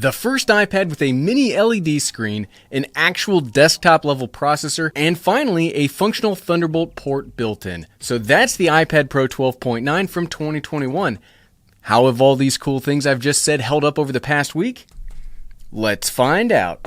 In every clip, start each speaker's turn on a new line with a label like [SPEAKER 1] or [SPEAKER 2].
[SPEAKER 1] The first iPad with a mini LED screen, an actual desktop level processor, and finally a functional Thunderbolt port built in. So that's the iPad Pro 12.9 from 2021. How have all these cool things I've just said held up over the past week? Let's find out.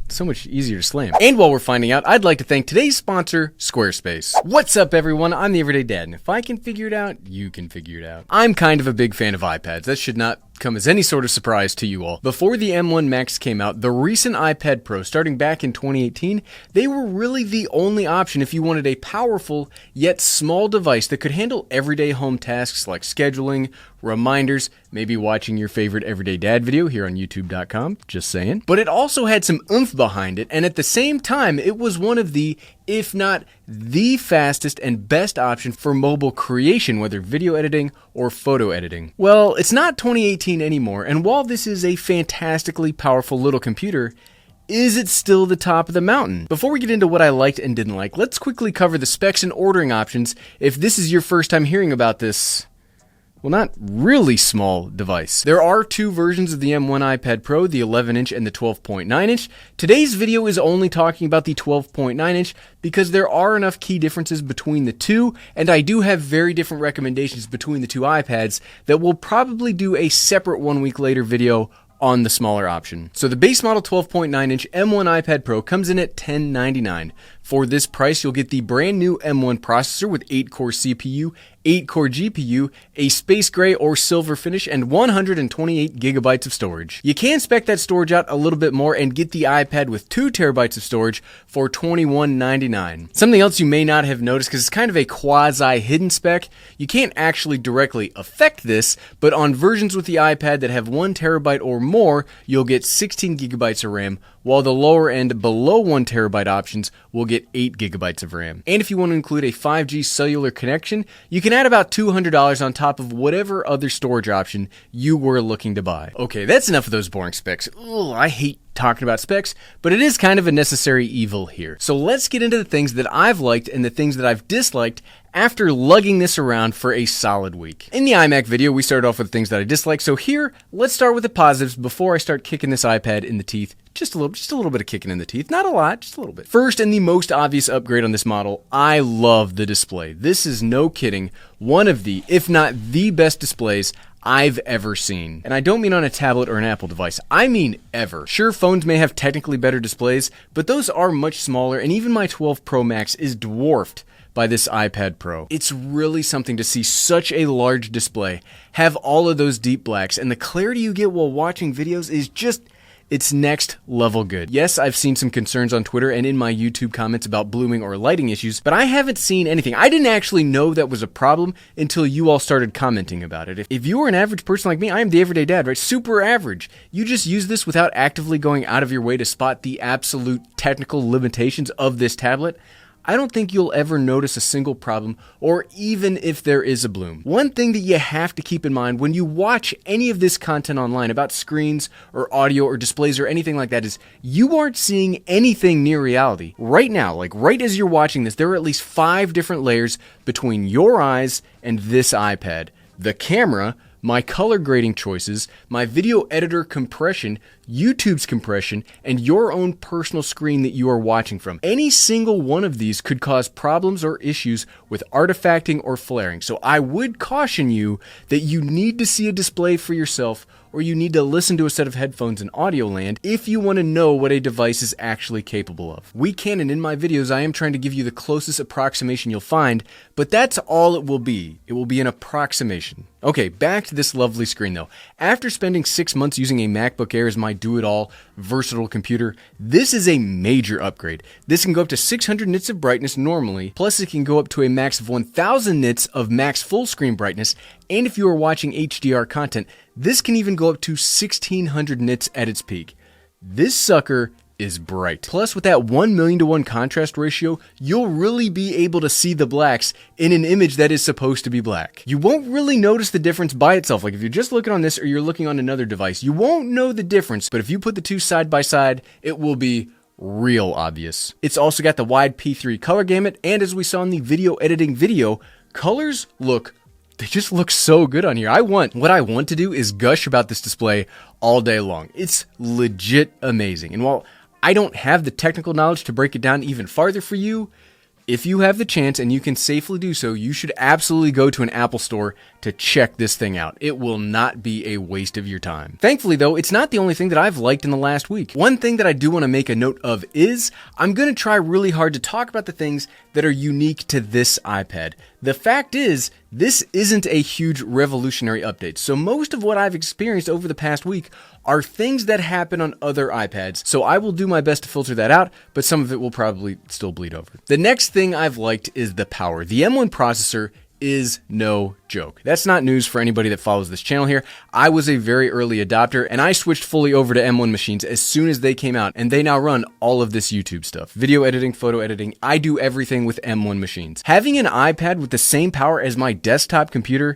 [SPEAKER 1] So much easier to slam. And while we're finding out, I'd like to thank today's sponsor, Squarespace. What's up, everyone? I'm the Everyday Dad, and if I can figure it out, you can figure it out. I'm kind of a big fan of iPads. That should not come as any sort of surprise to you all. Before the M1 Max came out, the recent iPad Pro, starting back in 2018, they were really the only option if you wanted a powerful yet small device that could handle everyday home tasks like scheduling, reminders, maybe watching your favorite Everyday Dad video here on youtube.com, just saying. But it also had some oomph behind it, and at the same time, it was one of the, if not the fastest and best option for mobile creation, whether video editing or photo editing. Well, it's not 2018 anymore, and while this is a fantastically powerful little computer, is it still the top of the mountain? Before we get into what I liked and didn't like, let's quickly cover the specs and ordering options if this is your first time hearing about this, well, not really small device. There are two versions of the M1 iPad Pro, the 11-inch and the 12.9-inch. Today's video is only talking about the 12.9-inch because there are enough key differences between the two, and I do have very different recommendations between the two iPads that we'll probably do a separate 1 week later video on the smaller option. So the base model 12.9-inch M1 iPad Pro comes in at $1099. For this price, you'll get the brand new M1 processor with 8-core CPU, 8-core GPU, a space gray or silver finish, and 128 gigabytes of storage. You can spec that storage out a little bit more and get the iPad with 2 terabytes of storage for $21.99. Something else you may not have noticed, because it's kind of a quasi-hidden spec, you can't actually directly affect this, but on versions with the iPad that have 1 terabyte or more, you'll get 16 gigabytes of RAM, while the lower end below 1 terabyte options will get 8 gigabytes of RAM. And if you want to include a 5G cellular connection, you can add about $200 on top of whatever other storage option you were looking to buy. Okay, that's enough of those boring specs. Ugh, I hate talking about specs, but it is kind of a necessary evil here. So let's get into the things that I've liked and the things that I've disliked after lugging this around for a solid week. In the iMac video, we started off with things that I disliked, so here, let's start with the positives before I start kicking this iPad in the teeth. Just a little bit of kicking in the teeth. Not a lot, just a little bit. First, and the most obvious upgrade on this model, I love the display. This is, no kidding, one of the, if not the best displays I've ever seen. And I don't mean on a tablet or an Apple device. I mean ever. Sure, phones may have technically better displays, but those are much smaller, and even my 12 Pro Max is dwarfed by this iPad Pro. It's really something to see such a large display, have all of those deep blacks, and the clarity you get while watching videos is just, it's next level good. Yes, I've seen some concerns on Twitter and in my YouTube comments about blooming or lighting issues, but I haven't seen anything. I didn't actually know that was a problem until you all started commenting about it. If you are an average person like me, I am the Everyday Dad, right? Super average. You just use this without actively going out of your way to spot the absolute technical limitations of this tablet. I don't think you'll ever notice a single problem, or even if there is a bloom. One thing that you have to keep in mind when you watch any of this content online about screens or audio or displays or anything like that is you aren't seeing anything near reality. Right now, like right as you're watching this, there are at least 5 different layers between your eyes and this iPad. The camera, my color grading choices, my video editor compression, YouTube's compression, and your own personal screen that you are watching from. Any single one of these could cause problems or issues with artifacting or flaring. So I would caution you that you need to see a display for yourself, or you need to listen to a set of headphones in audio land if you want to know what a device is actually capable of. We can, and in my videos, I am trying to give you the closest approximation you'll find, but that's all it will be. It will be an approximation. Okay, back to this lovely screen though. After spending 6 months using a MacBook Air as my do-it-all versatile computer, this is a major upgrade. This can go up to 600 nits of brightness normally, plus it can go up to a max of 1000 nits of max full screen brightness, and if you are watching HDR content, this can even go up to 1600 nits at its peak. This sucker is bright. Plus, with that 1,000,000:1 contrast ratio, you'll really be able to see the blacks in an image that is supposed to be black. You won't really notice the difference by itself. Like if you're just looking on this or you're looking on another device, you won't know the difference, but if you put the two side by side, it will be real obvious. It's also got the wide P3 color gamut, and as we saw in the video editing video, colors look they just look so good on here. What I want to do is gush about this display all day long. It's legit amazing. And while I don't have the technical knowledge to break it down even farther for you, if you have the chance and you can safely do so, you should absolutely go to an Apple store to check this thing out. It will not be a waste of your time. Thankfully, though, it's not the only thing that I've liked in the last week. One thing that I do want to make a note of is I'm going to try really hard to talk about the things that are unique to this iPad. The fact is, this isn't a huge revolutionary update, so most of what I've experienced over the past week are things that happen on other iPads, so I will do my best to filter that out, but some of it will probably still bleed over. The next thing I've liked is the power. The M1 processor is no joke. That's not news for anybody that follows this channel here. I was a very early adopter, and I switched fully over to M1 machines as soon as they came out, and they now run all of this YouTube stuff. Video editing, photo editing, I do everything with M1 machines. Having an iPad with the same power as my desktop computer,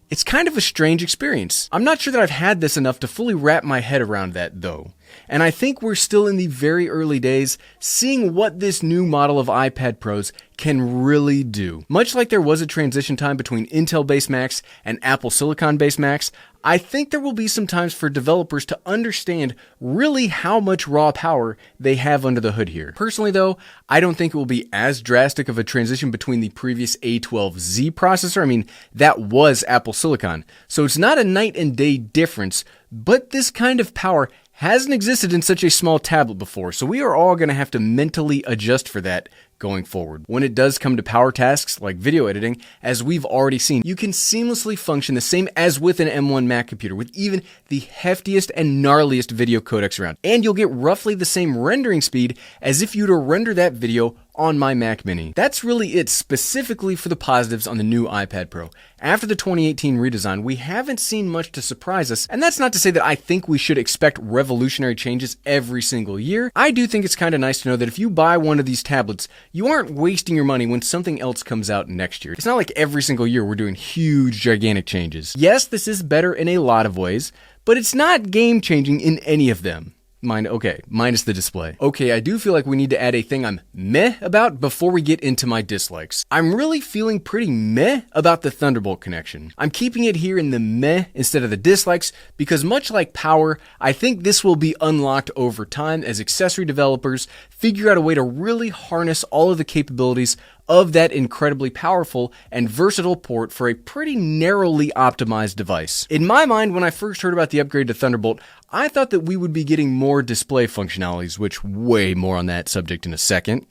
[SPEAKER 1] it's kind of a strange experience. I'm not sure that I've had this enough to fully wrap my head around that, though. And I think we're still in the very early days seeing what this new model of iPad Pros can really do. Much like there was a transition time between Intel-based Macs and Apple Silicon-based Macs, I think there will be some times for developers to understand really how much raw power they have under the hood here. Personally, though, I don't think it will be as drastic of a transition between the previous A12Z processor. I mean, that was Apple Silicon. So it's not a night and day difference, but this kind of power hasn't existed in such a small tablet before, so we are all going to have to mentally adjust for that going forward. When it does come to power tasks like video editing, as we've already seen, you can seamlessly function the same as with an M1 Mac computer with even the heftiest and gnarliest video codecs around. And you'll get roughly the same rendering speed as if you were to render that video on my Mac Mini. That's really it specifically for the positives on the new iPad Pro. After the 2018 redesign, we haven't seen much to surprise us, and that's not to say that I think we should expect revolutionary changes every single year. I do think it's kind of nice to know that if you buy one of these tablets, you aren't wasting your money when something else comes out next year. It's not like every single year we're doing huge, gigantic changes. Yes, this is better in a lot of ways, but it's not game-changing in any of them. Minus the display. Okay, I do feel like we need to add a thing I'm meh about before we get into my dislikes. I'm really feeling pretty meh about the Thunderbolt connection. I'm keeping it here in the meh instead of the dislikes because much like power, I think this will be unlocked over time as accessory developers figure out a way to really harness all of the capabilities of that incredibly powerful and versatile port for a pretty narrowly optimized device. In my mind, when I first heard about the upgrade to Thunderbolt, I thought that we would be getting more display functionalities, which way more on that subject in a second.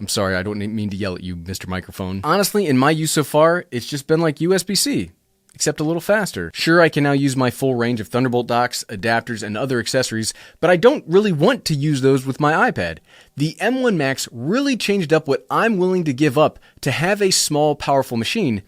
[SPEAKER 1] I'm sorry, I don't mean to yell at you, Mr. Microphone. Honestly, in my use so far, it's just been like USB-C. Except a little faster. Sure, I can now use my full range of Thunderbolt docks, adapters, and other accessories, but I don't really want to use those with my iPad. The M1 Max really changed up what I'm willing to give up to have a small, powerful machine.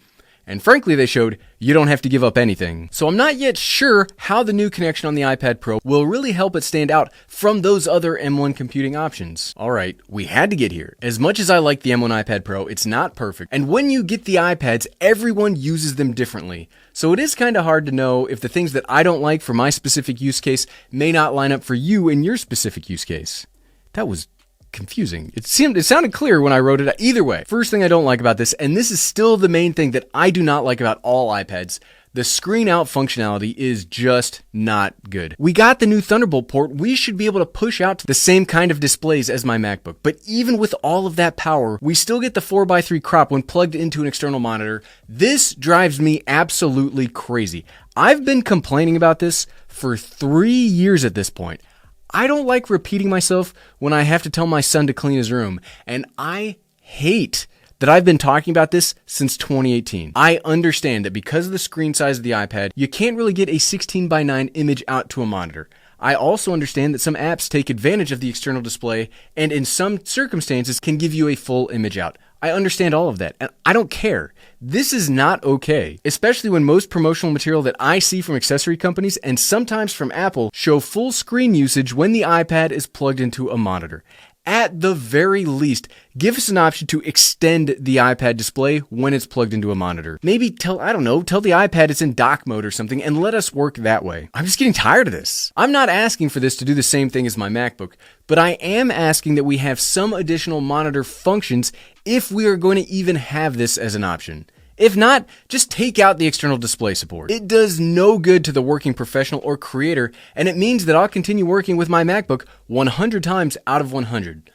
[SPEAKER 1] And frankly, they showed you don't have to give up anything. So I'm not yet sure how the new connection on the iPad Pro will really help it stand out from those other M1 computing options. Alright, we had to get here. As much as I like the M1 iPad Pro, it's not perfect. And when you get the iPads, everyone uses them differently. So it is kind of hard to know if the things that I don't like for my specific use case may not line up for you in your specific use case. That was confusing. It sounded clear when I wrote it. Either way, first thing I don't like about this, and this is still the main thing that I do not like about all iPads, the screen out functionality is just not good. We got the new Thunderbolt port. We should be able to push out the same kind of displays as my MacBook. But even with all of that power, we still get the 4:3 crop when plugged into an external monitor. This drives me absolutely crazy. I've been complaining about this for 3 years at this point. I don't like repeating myself when I have to tell my son to clean his room, and I hate that I've been talking about this since 2018. I understand that because of the screen size of the iPad, you can't really get a 16:9 image out to a monitor. I also understand that some apps take advantage of the external display and in some circumstances can give you a full image out. I understand all of that, and I don't care. This is not okay, especially when most promotional material that I see from accessory companies and sometimes from Apple show full screen usage when the iPad is plugged into a monitor. At the very least, give us an option to extend the iPad display when it's plugged into a monitor. Maybe tell the iPad it's in dock mode or something and let us work that way. I'm just getting tired of this. I'm not asking for this to do the same thing as my MacBook, but I am asking that we have some additional monitor functions if we are going to even have this as an option. If not, just take out the external display support. It does no good to the working professional or creator, and it means that I'll continue working with my MacBook 100 times out of 100.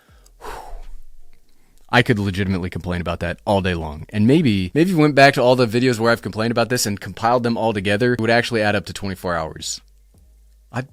[SPEAKER 1] I could legitimately complain about that all day long. And maybe if you went back to all the videos where I've complained about this and compiled them all together, it would actually add up to 24 hours.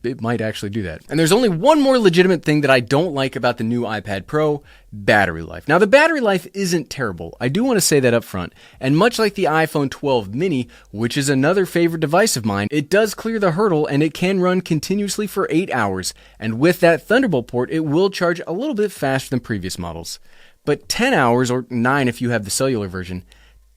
[SPEAKER 1] It might actually do that. And there's only one more legitimate thing that I don't like about the new iPad Pro: battery life. Now, the battery life isn't terrible. I do want to say that up front. And much like the iPhone 12 mini, which is another favorite device of mine, it does clear the hurdle and it can run continuously for 8 hours. And with that Thunderbolt port, it will charge a little bit faster than previous models. But 10 hours, or 9 if you have the cellular version,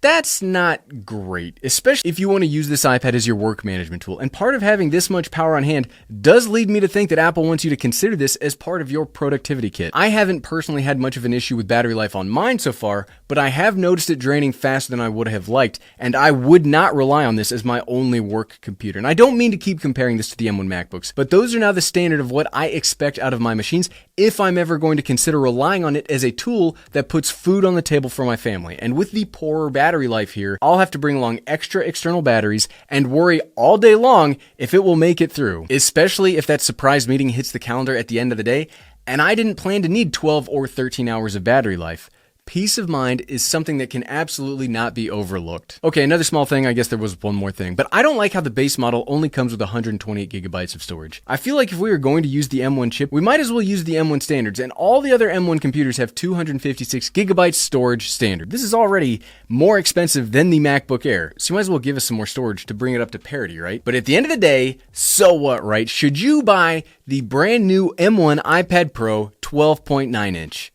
[SPEAKER 1] that's not great, especially if you want to use this iPad as your work management tool. And part of having this much power on hand does lead me to think that Apple wants you to consider this as part of your productivity kit. I haven't personally had much of an issue with battery life on mine so far, but I have noticed it draining faster than I would have liked, and I would not rely on this as my only work computer. And I don't mean to keep comparing this to the M1 MacBooks, but those are now the standard of what I expect out of my machines if I'm ever going to consider relying on it as a tool that puts food on the table for my family. And with the poorer battery life here, I'll have to bring along extra external batteries and worry all day long if it will make it through, especially if that surprise meeting hits the calendar at the end of the day and I didn't plan to need 12 or 13 hours of battery life. Peace of mind is something that can absolutely not be overlooked. Okay, another small thing, I guess there was one more thing, but I don't like how the base model only comes with 128 gigabytes of storage. I feel like if we were going to use the M1 chip, we might as well use the M1 standards, and all the other M1 computers have 256 gigabytes storage standard. This is already more expensive than the MacBook Air, so you might as well give us some more storage to bring it up to parity, right? But at the end of the day, so what, right? Should you buy the brand new M1 iPad Pro 12.9 inch?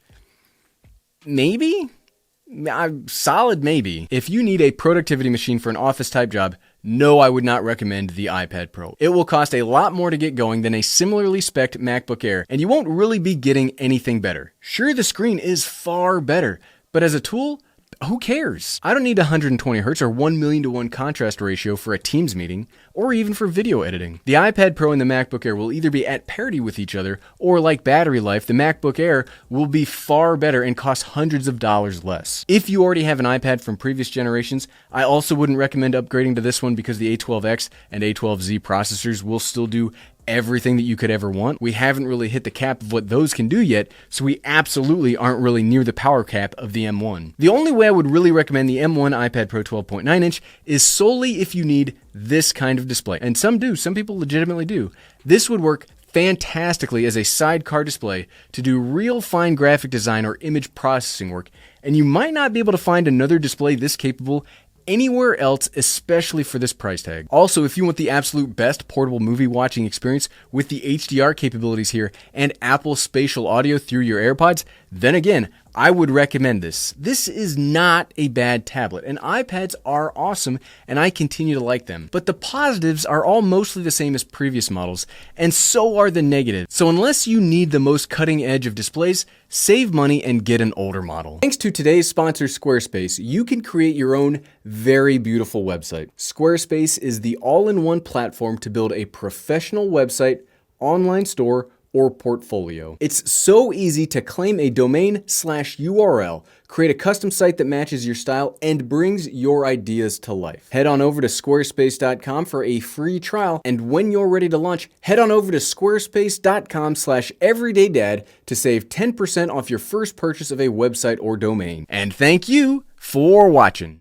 [SPEAKER 1] Maybe? Solid maybe. If you need a productivity machine for an office type job, no, I would not recommend the iPad Pro. It will cost a lot more to get going than a similarly spec'd MacBook Air, and you won't really be getting anything better. Sure, the screen is far better, but as a tool, who cares? I don't need 120 Hz or 1,000,000:1 contrast ratio for a Teams meeting, or even for video editing. The iPad Pro and the MacBook Air will either be at parity with each other, or like battery life, the MacBook Air will be far better and cost hundreds of dollars less. If you already have an iPad from previous generations, I also wouldn't recommend upgrading to this one because the A12X and A12Z processors will still do everything that you could ever want. We haven't really hit the cap of what those can do yet, so we absolutely aren't really near the power cap of the M1. The only way I would really recommend the M1 iPad Pro 12.9 inch is solely if you need this kind of display. And some do, some people legitimately do. This would work fantastically as a sidecar display to do real fine graphic design or image processing work, and you might not be able to find another display this capable anywhere else, especially for this price tag. Also, if you want the absolute best portable movie watching experience with the HDR capabilities here and Apple spatial audio through your AirPods, then again, I would recommend this. This is not a bad tablet, and iPads are awesome, and I continue to like them. But the positives are all mostly the same as previous models, and so are the negatives. So unless you need the most cutting edge of displays, save money and get an older model. Thanks to today's sponsor, Squarespace, you can create your own very beautiful website. Squarespace is the all-in-one platform to build a professional website, online store, or portfolio. It's so easy to claim a domain/URL, create a custom site that matches your style, and brings your ideas to life. Head on over to squarespace.com for a free trial, and when you're ready to launch, head on over to squarespace.com/everydaydad to save 10% off your first purchase of a website or domain. And thank you for watching.